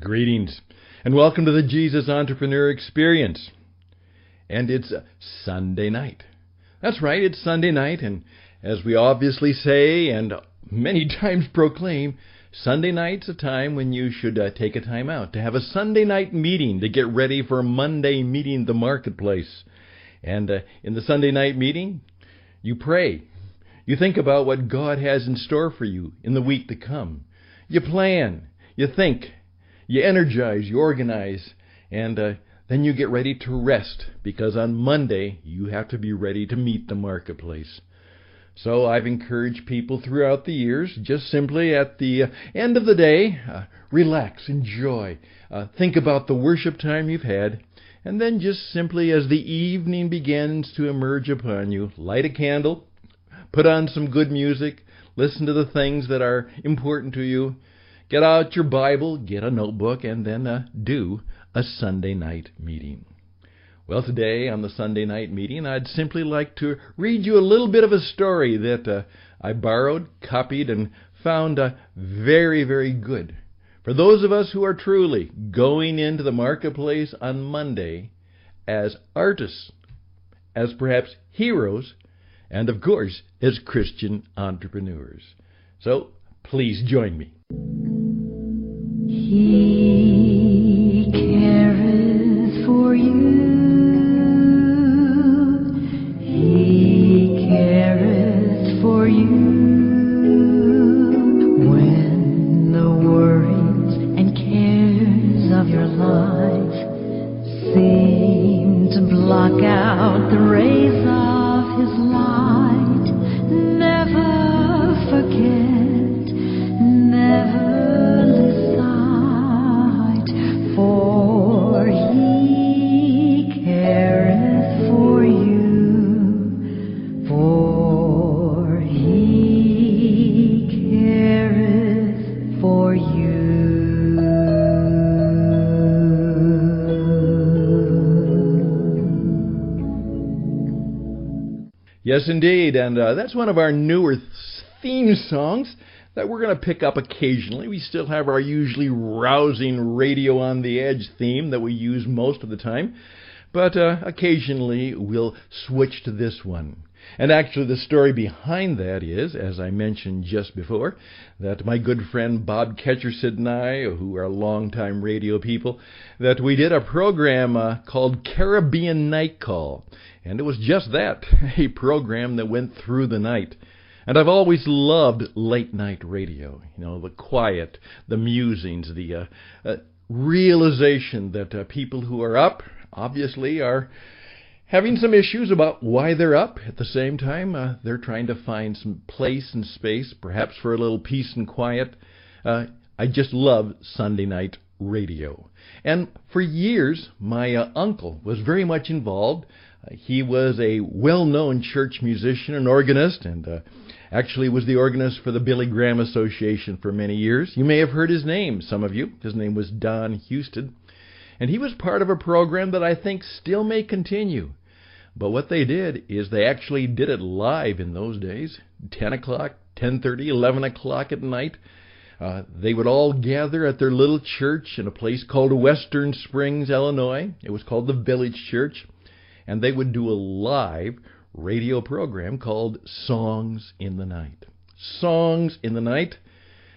Greetings, and welcome to the Jesus Entrepreneur Experience. And it's Sunday night. That's right, it's Sunday night, and as we obviously say and many times proclaim, Sunday night's a time when you should take a time out to have a Sunday night meeting to get ready for Monday meeting the marketplace. And in the Sunday night meeting, you pray. You think about what God has in store for you in the week to come. You plan, you think, you energize, you organize, and then you get ready to rest, because on Monday you have to be ready to meet the marketplace. So I've encouraged people throughout the years, just simply at the end of the day, relax, enjoy, think about the worship time you've had, and then just simply as the evening begins to emerge upon you, light a candle, put on some good music, listen to the things that are important to you, get out your Bible, get a notebook, and then do a Sunday night meeting. Well, today on the Sunday night meeting, I'd simply like to read you a little bit of a story that I borrowed, copied, and found very, very good. For those of us who are truly going into the marketplace on Monday as artists, as perhaps heroes, and of course, as Christian entrepreneurs. So, please join me. He careth for you. He careth for you. When the worries and cares of your life seem to block out the rays of His light, never forget, never lose sight, for He careth for you, for He careth for you. Yes, indeed, and that's one of our newer theme songs that we're going to pick up occasionally. We still have our usually rousing Radio on the Edge theme that we use most of the time, but occasionally we'll switch to this one. And actually the story behind that is, as I mentioned just before, that my good friend Bob Ketchersid and I, who are longtime radio people, that we did a program called Caribbean Night Call. And it was just that, a program that went through the night. And I've always loved late night radio, the quiet, the musings, the realization that people who are up obviously are having some issues about why they're up. At the same time, they're trying to find some place and space, perhaps for a little peace and quiet. I just love Sunday night radio. And for years, my uncle was very much involved. He was a well-known church musician and organist, and actually was the organist for the Billy Graham Association for many years. You may have heard his name, some of you. His name was Don Houston. And he was part of a program that I think still may continue. But what they did is they actually did it live in those days, 10 o'clock, 10:30, 11 o'clock at night. They would all gather at their little church in a place called Western Springs, Illinois. It was called the Village Church. And they would do a live radio program called Songs in the Night. Songs in the Night.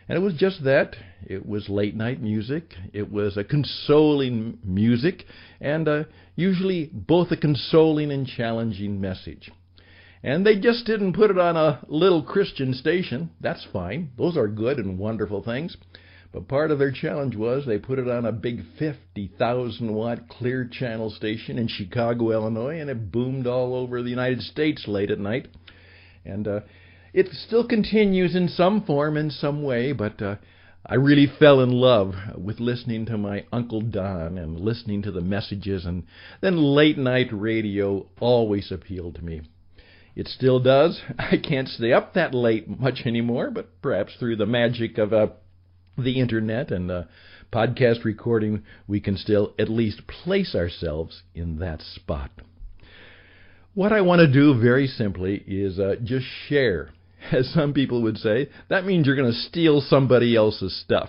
And it was just that. It was late night music. It was a consoling music, and usually both a consoling and challenging message. And they just didn't put it on a little Christian station. That's fine. Those are good and wonderful things. But part of their challenge was they put it on a big 50,000-watt clear channel station in Chicago, Illinois, and it boomed all over the United States late at night. And it still continues in some form, in some way, but I really fell in love with listening to my Uncle Don and listening to the messages, and then late night radio always appealed to me. It still does. I can't stay up that late much anymore, but perhaps through the magic of the internet and podcast recording, we can still at least place ourselves in that spot. What I want to do very simply is just share. As some people would say, that means you're going to steal somebody else's stuff.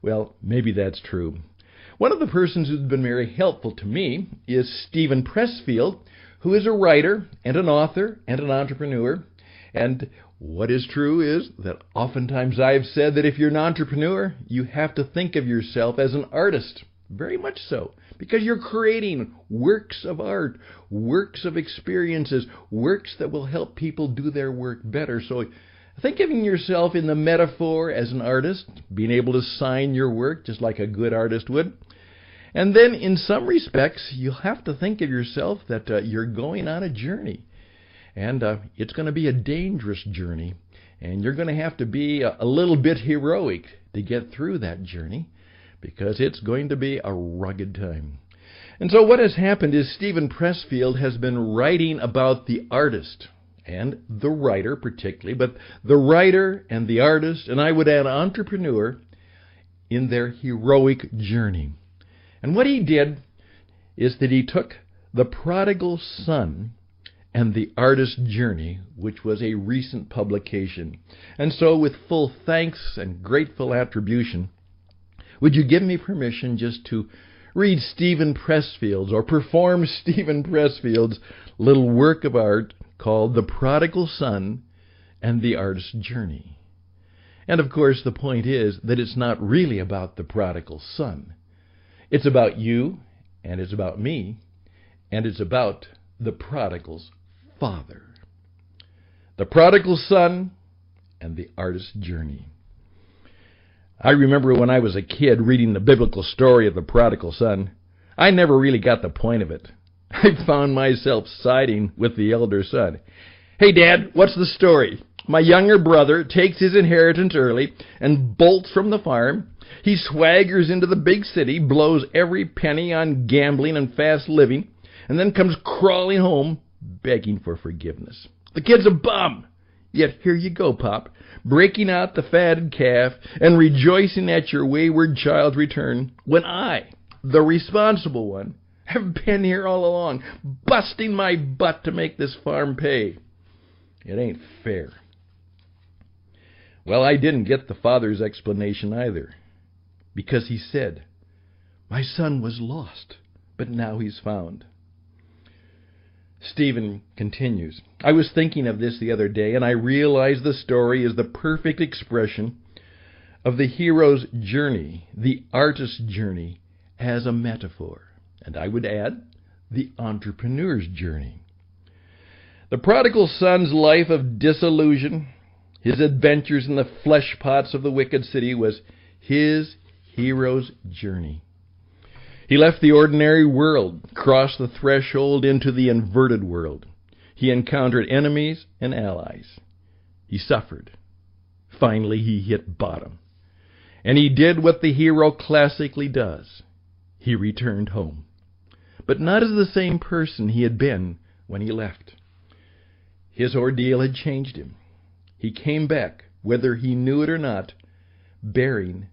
Well, maybe that's true. One of the persons who's been very helpful to me is Steven Pressfield, who is a writer and an author and an entrepreneur. And what is true is that oftentimes I've said that if you're an entrepreneur, you have to think of yourself as an artist. Very much so. Because you're creating works of art, works of experiences, works that will help people do their work better. So think of yourself in the metaphor as an artist, being able to sign your work just like a good artist would. And then in some respects, you'll have to think of yourself that you're going on a journey. And it's going to be a dangerous journey. And you're going to have to be a little bit heroic to get through that journey, because it's going to be a rugged time. And so what has happened is Steven Pressfield has been writing about the artist, and the writer particularly, but the writer and the artist, and I would add entrepreneur, in their heroic journey. And what he did is that he took the prodigal son and the artist's journey, which was a recent publication. And so with full thanks and grateful attribution, would you give me permission just to read Steven Pressfield's, or perform Steven Pressfield's little work of art called The Prodigal Son and the Artist's Journey? And of course, the point is that it's not really about the prodigal son. It's about you, and it's about me, and it's about the prodigal's father. The prodigal son and the artist's journey. I remember when I was a kid reading the biblical story of the prodigal son. I never really got the point of it. I found myself siding with the elder son. "Hey, Dad, what's the story? My younger brother takes his inheritance early and bolts from the farm. He swaggers into the big city, blows every penny on gambling and fast living, and then comes crawling home begging for forgiveness. The kid's a bum. Yet here you go, Pop, breaking out the fatted calf and rejoicing at your wayward child's return, when I, the responsible one, have been here all along, busting my butt to make this farm pay. It ain't fair." Well, I didn't get the father's explanation either, because he said, "My son was lost, but now he's found." Stephen continues, "I was thinking of this the other day, and I realized the story is the perfect expression of the hero's journey, the artist's journey, as a metaphor. And I would add, the entrepreneur's journey. The prodigal son's life of disillusion, his adventures in the flesh pots of the wicked city, was his hero's journey. He left the ordinary world, crossed the threshold into the inverted world. He encountered enemies and allies. He suffered. Finally, he hit bottom. And he did what the hero classically does. He returned home. But not as the same person he had been when he left. His ordeal had changed him. He came back, whether he knew it or not, bearing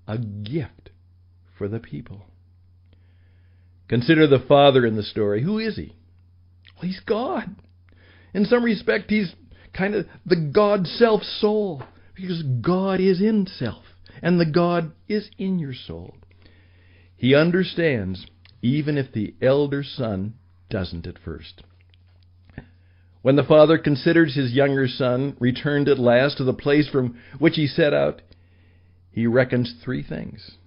a gift for the people. Consider the father in the story. Who is he? Well, he's God. In some respect, he's kind of the God self-soul, because God is in self, and the God is in your soul. He understands, even if the elder son doesn't at first. When the father considers his younger son returned at last to the place from which he set out, he reckons three things.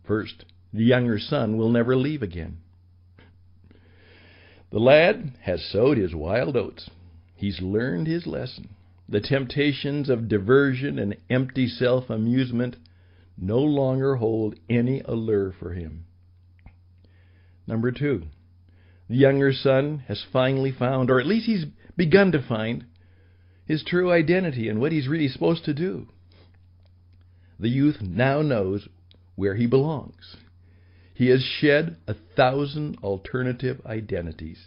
First, the younger son will never leave again. The lad has sowed his wild oats. He's learned his lesson. The temptations of diversion and empty self-amusement no longer hold any allure for him. Number two, the younger son has finally found, or at least he's begun to find, his true identity and what he's really supposed to do. The youth now knows where he belongs. He has shed 1,000 alternative identities.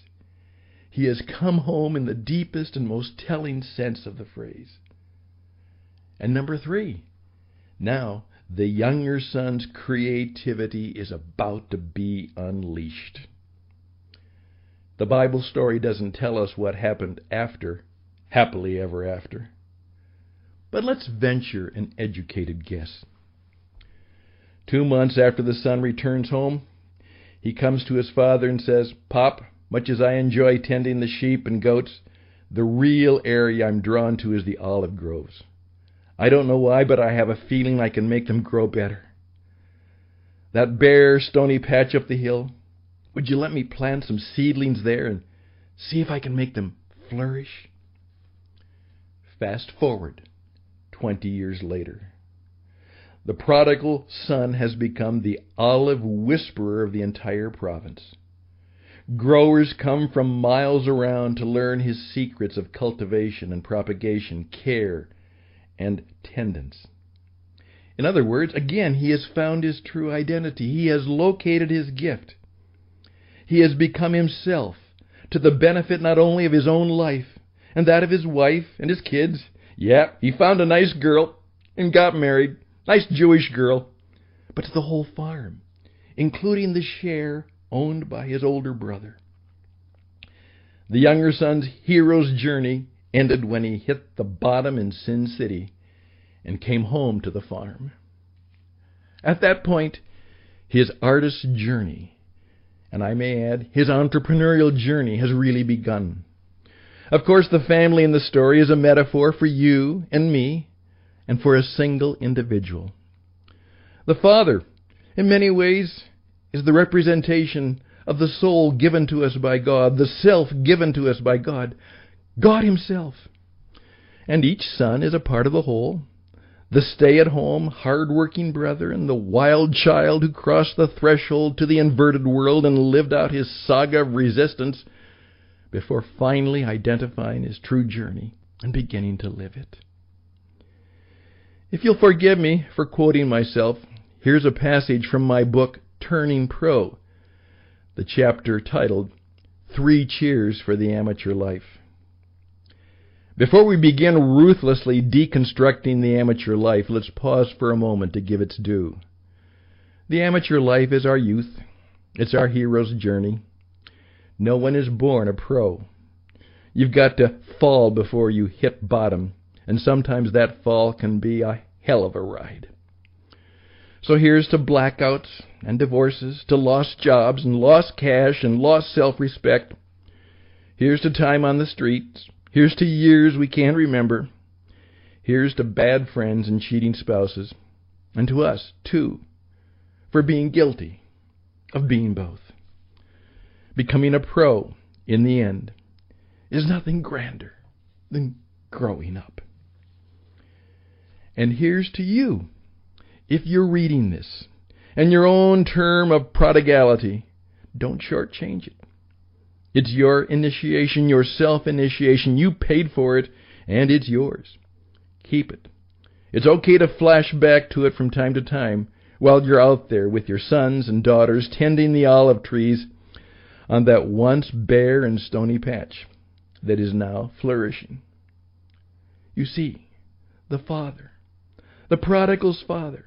He has come home in the deepest and most telling sense of the phrase. And number three, now the younger son's creativity is about to be unleashed. The Bible story doesn't tell us what happened after happily ever after. But let's venture an educated guess. 2 months after the son returns home, he comes to his father and says, "Pop, much as I enjoy tending the sheep and goats, the real area I'm drawn to is the olive groves. I don't know why, but I have a feeling I can make them grow better. That bare, stony patch up the hill, would you let me plant some seedlings there and see if I can make them flourish?" Fast forward 20 years later. The prodigal son has become the olive whisperer of the entire province. Growers come from miles around to learn his secrets of cultivation and propagation, care and tendance. In other words, again, he has found his true identity. He has located his gift. He has become himself, to the benefit not only of his own life and that of his wife and his kids. Yeah, he found a nice girl and got married. Nice Jewish girl. But to the whole farm, including the share owned by his older brother. The younger son's hero's journey ended when he hit the bottom in Sin City and came home to the farm. At that point, his artist's journey, and I may add, his entrepreneurial journey, has really begun. Of course, the family in the story is a metaphor for you and me, and for a single individual. The father, in many ways, is the representation of the soul given to us by God, the self given to us by God, God himself. And each son is a part of the whole, the stay-at-home, hard-working brother and the wild child who crossed the threshold to the inverted world and lived out his saga of resistance before finally identifying his true journey and beginning to live it. If you'll forgive me for quoting myself, here's a passage from my book, Turning Pro, the chapter titled, 3 Cheers for the Amateur Life. Before we begin ruthlessly deconstructing the amateur life, let's pause for a moment to give its due. The amateur life is our youth. It's our hero's journey. No one is born a pro. You've got to fall before you hit bottom, and sometimes that fall can be a hell of a ride. So here's to blackouts and divorces, to lost jobs and lost cash and lost self-respect. Here's to time on the streets. Here's to years we can't remember. Here's to bad friends and cheating spouses. And to us, too, for being guilty of being both. Becoming a pro, in the end, is nothing grander than growing up. And here's to you, if you're reading this, and your own term of prodigality, don't shortchange it. It's your initiation, your self-initiation. You paid for it, and it's yours. Keep it. It's okay to flash back to it from time to time while you're out there with your sons and daughters tending the olive trees on that once bare and stony patch that is now flourishing. You see, the father, the prodigal's father,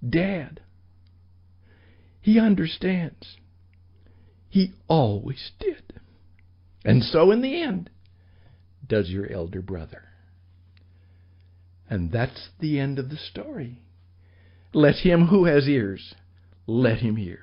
Dad, he understands. He always did. And so in the end, does your elder brother. And that's the end of the story. Let him who has ears, let him hear.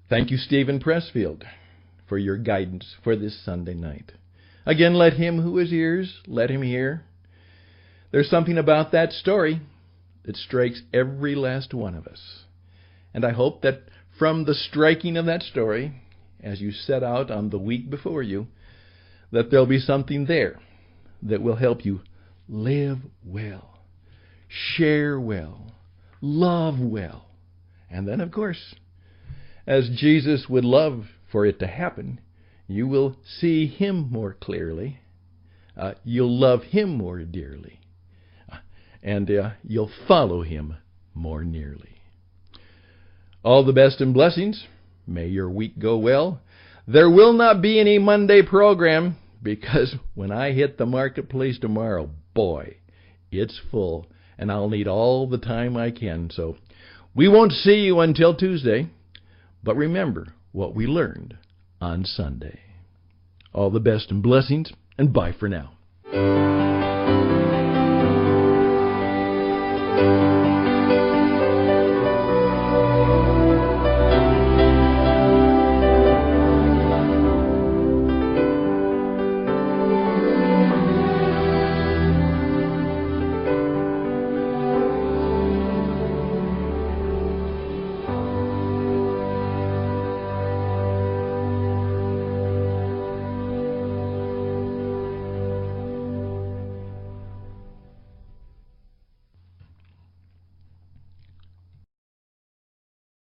Thank you, Steven Pressfield, for your guidance for this Sunday night. Again, let him who has ears, let him hear. There's something about that story that strikes every last one of us. And I hope that from the striking of that story, as you set out on the week before you, that there'll be something there that will help you live well, share well, love well, and then, of course, as Jesus would love for it to happen, you will see him more clearly. You'll love him more dearly. And you'll follow him more nearly. All the best and blessings. May your week go well. There will not be any Monday program because when I hit the marketplace tomorrow, boy, it's full, and I'll need all the time I can. So we won't see you until Tuesday, but remember what we learned on Sunday. All the best and blessings, and bye for now.